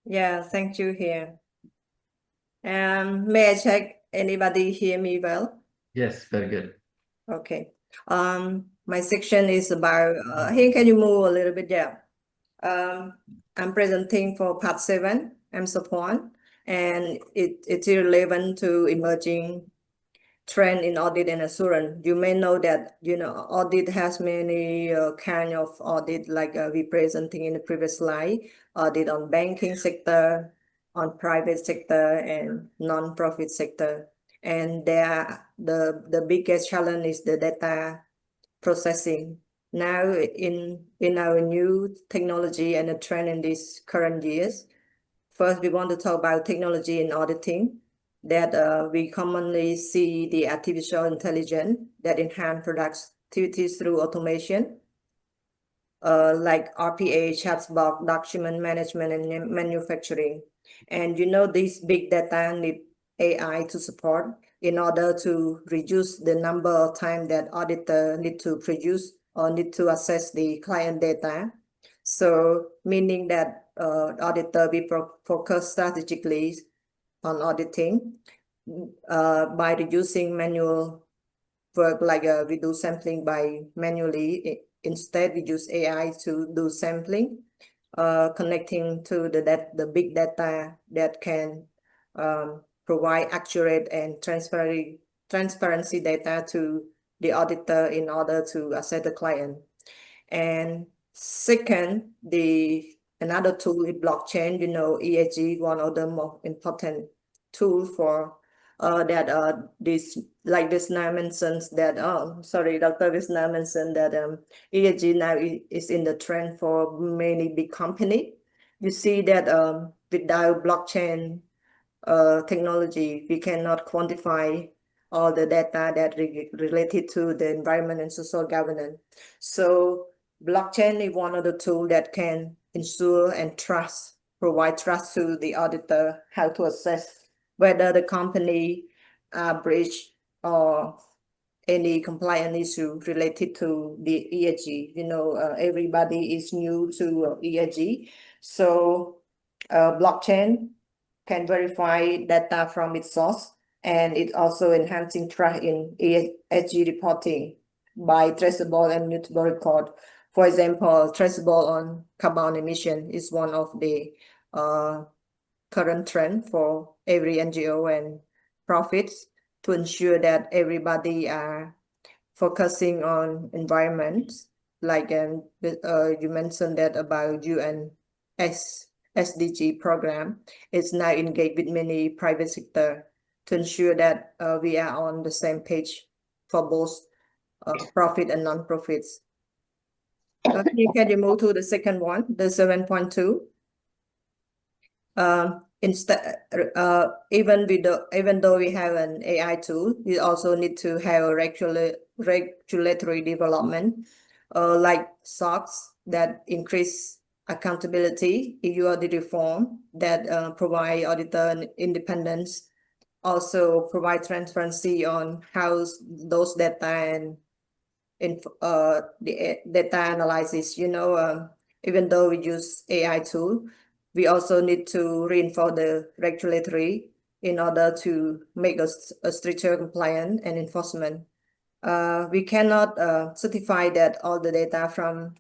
Yeah, thank you here. May I check anybody hear me well? Yes, very good. Okay. My section is about here. Can you move a little bit? Yeah. I'm presenting for part 7. I'm Sophoan, and it's relevant to emerging trend in audit and assurance. You may know that audit has many kind of audit, like we presenting in the previous slide. Audit on banking sector, on private sector, and non-profit sector. And the biggest challenge is the data processing. Now in our new technology and the trend in these current years, first we want to talk about technology in auditing, that we commonly see the artificial intelligence that enhance productivity through automation, like RPA, chatbot, document management, and manufacturing. And these big data need AI to support in order to reduce the number of time that auditor need to produce or need to assess the client data. So meaning that auditor will focus strategically on auditing by reducing manual work, like we do sampling by manually. Instead, we use AI to do sampling, connecting to the big data that can provide accurate and transparency data to the auditor in order to assess the client. And second, another tool is blockchain. ESG, one of the most important tool for this, like Visna mentions that, sorry, Dr. Visna mentioned that ESG now is in the trend for many big company. You see that without blockchain technology, we cannot quantify all the data that related to the environment and social governance. So blockchain is one of the tools that can ensure and provide trust to the auditor, how to assess whether the company breach or any compliance issue related to the ESG. Everybody is new to ESG. So blockchain can verify data from its source, and it also enhancing trust in ESG reporting by traceable and mutable record. For example, traceable on carbon emission is one of the current trend for every NGO and profits, to ensure that everybody are focusing on environment, like you mentioned that about UN SDG program. It's now engaged with many private sector to ensure that we are on the same page for both profit and non-profits. Can you move to the second one, the 7.2? Instead, even though we have an AI tool, we also need to have a regulatory development, like SOX, that increase accountability, EU audit reform that provide auditor independence, also provide transparency on how those data and the data analysis. Even though we use AI tool, we also need to reinforce the regulatory in order to make us a stricter compliance and enforcement. We cannot certify that all the data from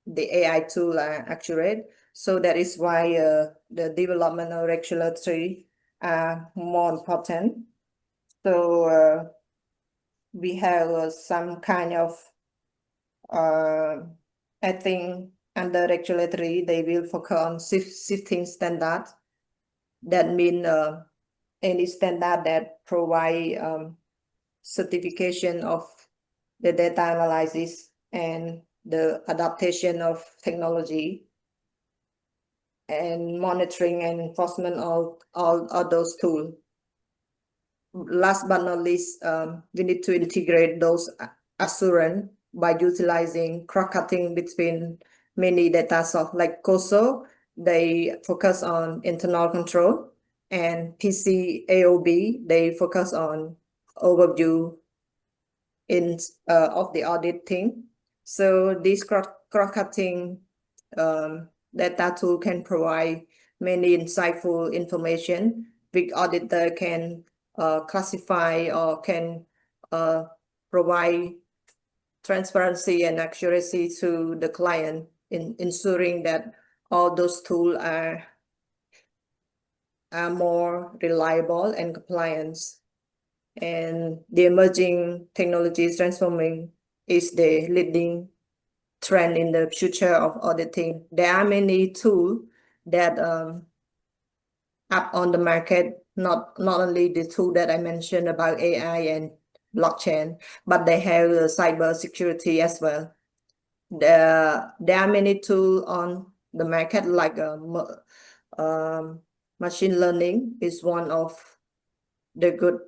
the AI tool are accurate. So that is why the development of regulatory are more important. So we have some kind of, I think under regulatory, they will focus on shifting standard. That means any standard that provide certification of the data analysis and the adaptation of technology and monitoring and enforcement of all those tools. Last but not least, we need to integrate those assurance by utilizing cross-cutting between many data sources, like COSO. They focus on internal control, and PCAOB, they focus on overview of the auditing. So this cross-cutting data tool can provide many insightful information which auditor can classify or can provide transparency and accuracy to the client in ensuring that all those tools are more reliable and compliant. And the emerging technologies transforming is the leading trend in the future of auditing. There are many tools that up on the market, not only the tool that I mentioned about AI and blockchain, but they have cyber security as well. There are many tools on the market, like machine learning is one of the good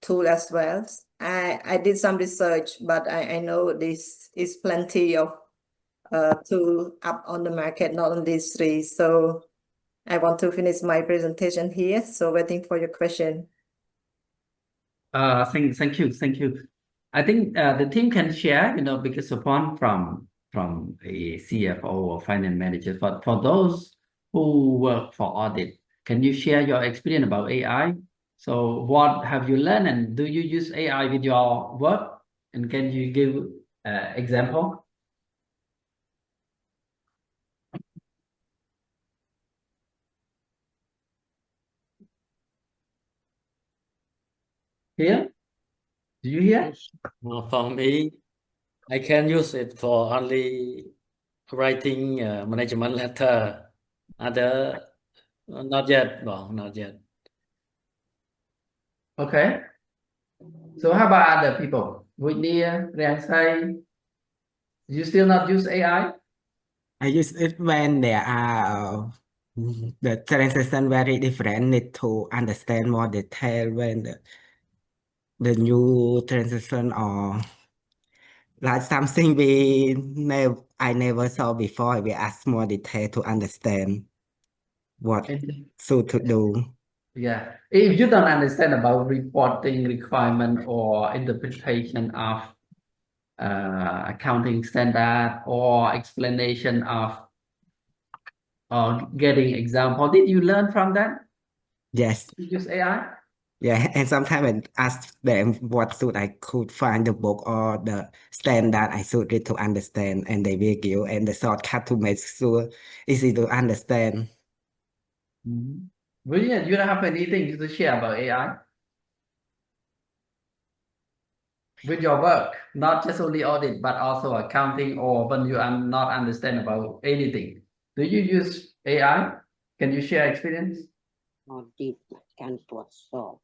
tool as well. I did some research, but I know this is plenty of tool up on the market, not on these three. So I want to finish my presentation here. So waiting for your question. Thank you. I think the team can share, because Sophoan from a CFO or finance manager, for those who work for audit, can you share your experience about AI? So what have you learned, and do you use AI with your work? And can you give example? Here? Do you hear? For me, I can use it for only writing management letter. Other, not yet. Well, not yet. Okay. So how about other people? Whitney, Riansai, you still not use AI? I use it when there are the transaction very different, need to understand more detail when the new transaction or like something I never saw before. We ask more detail to understand what should to do. Yeah. If you don't understand about reporting requirement or interpretation of accounting standard or explanation of or getting example, did you learn from that? Yes. You use AI? Yeah, and sometimes I ask them what should I could find the book or the standard I should read to understand, and they will give and the shortcut to make sure easy to understand. Brilliant. You don't have anything to share about AI with your work, not just only audit, but also accounting, or when you are not understand about anything. Do you use AI? Can you share experience? Audit การตรวจสอบ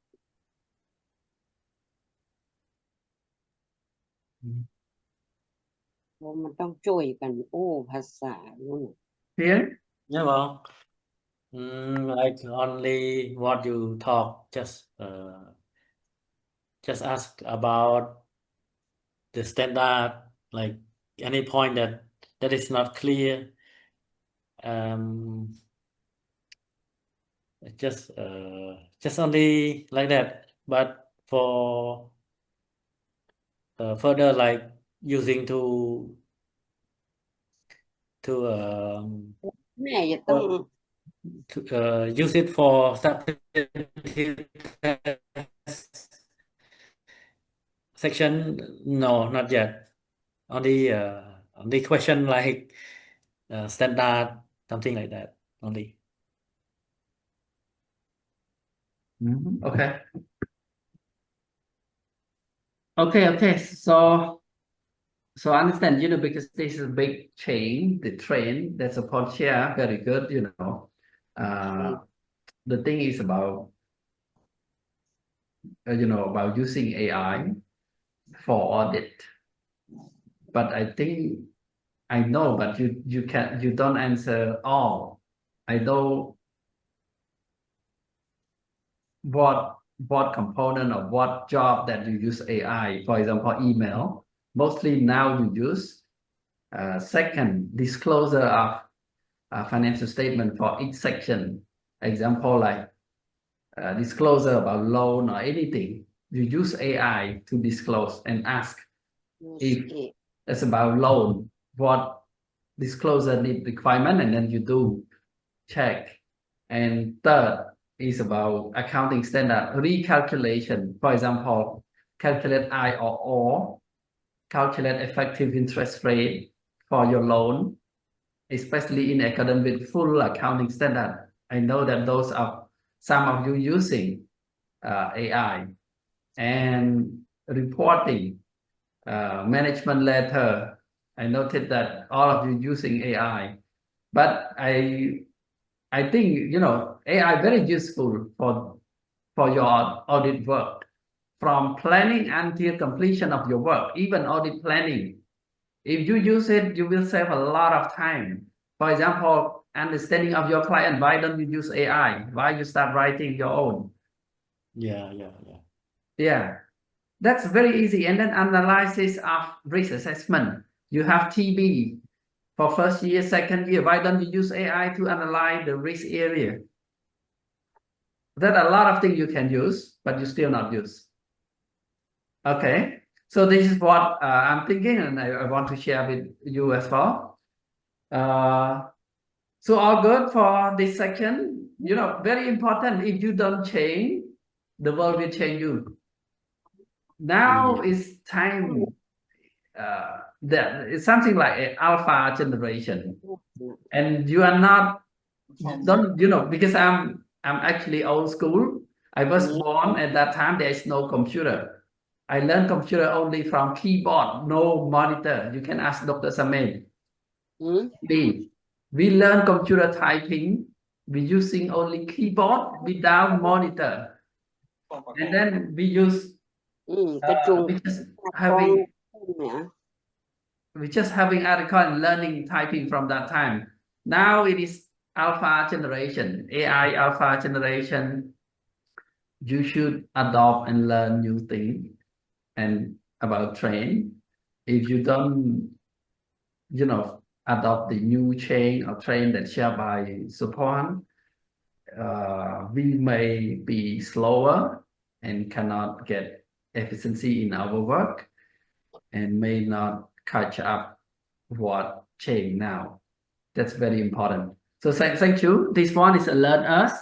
เพราะมันต้องช่วยกันภาษานู่น Here? Yeah, well, like only what you talk, just ask about the standard, like any point that is not clear. Just only like that. But for further, like using to แม่จะต้อง use it for substantive section, no, not yet. Only question like standard, something like that only. Okay. Okay. So I understand, because this is a big change, the trend that's upon share, very good, the thing is about, about using AI for audit. But I think I know, but you don't answer all. I know what component of what job that you use AI. For example, email. Mostly now you use second disclosure of financial statement for each section. Example like disclosure about loan or anything. You use AI to disclose and ask if it's about loan, what disclosure need requirement, and then you do. check. And third is about accounting standard recalculation. For example, calculate I or O, calculate effective interest rate for your loan, especially in accordance with full accounting standard. I know that those are some of you using AI. And reporting, management letter. I noted that all of you using AI, but I think AI very useful for your audit work, from planning until completion of your work, even audit planning. If you use it, you will save a lot of time. For example, understanding of your client. Why don't you use AI? Why you start writing your own? Yeah, that's very easy. And then analysis of risk assessment. You have TB for first year, second year. Why don't you use AI to analyze the risk area? There are a lot of things you can use, but you still not use. Okay, so this is what I'm thinking, and I want to share with you as well. So all good for this section. Very important. If you don't change, the world will change you. Now it's time. That it's something like an alpha generation, and you are not. Don't because I'm actually old school. I was born at that time. There is no computer. I learned computer only from keyboard, no monitor. You can ask Dr. Samed. We learn computer typing. We using only keyboard without monitor, and then we use. กระจุง We just having article and learning typing from that time. Now it is alpha generation, AI alpha generation. You should adopt and learn new things and about train. If you don't, adopt the new chain or train that shared by Sophoan, we may be slower and cannot get efficiency in our work and may not catch up what change now. That's very important. So thank you. This one is alert us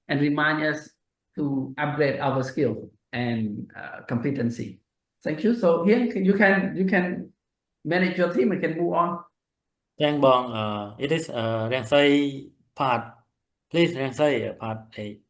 and remind us to upgrade our skill and competency. Thank you. So here you can manage your team and can move on. Giang Bong, it is Rang Say part. Please Rang Say part 8.